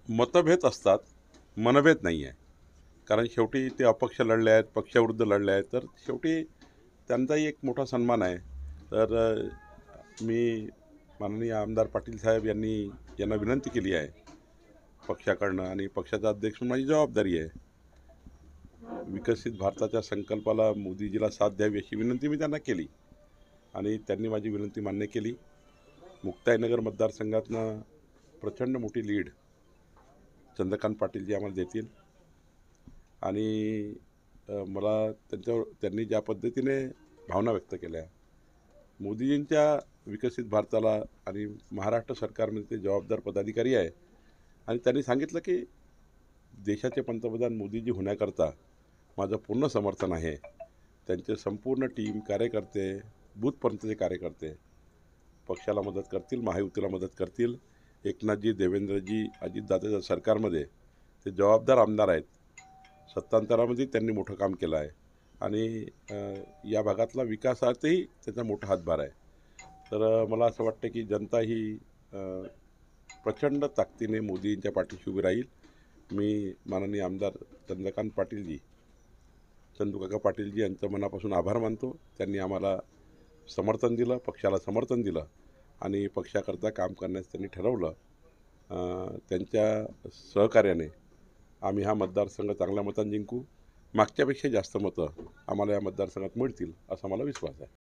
मतभेद असतात, मनभेद नाही आहे. कारण शेवटी ते अपक्ष लढले आहेत, पक्षाविरुद्ध लढले आहेत, तर शेवटी त्यांचाही एक मोठा सन्मान आहे. तर मी माननीय आमदार पाटील साहेब यांना विनंती केली आहे पक्षाकडनं, आणि पक्षाचा अध्यक्ष म्हणून माझी जबाबदारी आहे. विकसित भारताच्या संकल्पाला मोदीजीला साथ द्यावी अशी विनंती मी त्यांना केली आणि त्यांनी माझी विनंती मान्य केली. मुक्ताईनगर मतदारसंघातनं प्रचंड मोठी लीड चंद्रकांत पाटीलजी आम्हाला देतील. आणि मला त्यांनी ज्या पद्धतीने भावना व्यक्त केल्या, मोदीजींच्या विकसित भारताला आणि महाराष्ट्र सरकारमध्ये ते जबाबदार पदाधिकारी आहे, आणि त्यांनी सांगितलं की देशाचे पंतप्रधान मोदीजी होण्याकरता माझं पूर्ण समर्थन आहे. त्यांचे संपूर्ण टीम, कार्यकर्ते, बूथपर्यंतचे कार्यकर्ते पक्षाला मदत करतील, महायुतीला मदत करतील. एकनाथजी, देवेंद्रजी, अजितदादाच्या सरकारमध्ये ते जबाबदार आमदार आहेत. सत्तांतरामध्ये त्यांनी मोठं काम केलं आहे आणि या भागातला विकासातही त्याचा मोठा हातभार आहे. तर मला असं वाटतं की जनता ही प्रचंड ताकदीने मोदींच्या पाठीशी उभी राहील. मी माननीय आमदार चंदूकाका पाटीलजी यांचं मनापासून आभार मानतो. त्यांनी आम्हाला समर्थन दिलं, पक्षाला समर्थन दिलं आणि पक्षाकरता काम करण्यास त्यांनी ठरवलं. त्यांच्या सहकार्याने आम्ही हा मतदारसंघ चांगल्या मतांनी जिंकू. मागच्यापेक्षा जास्त मतं आम्हाला या मतदारसंघात मिळतील असा मला विश्वास आहे.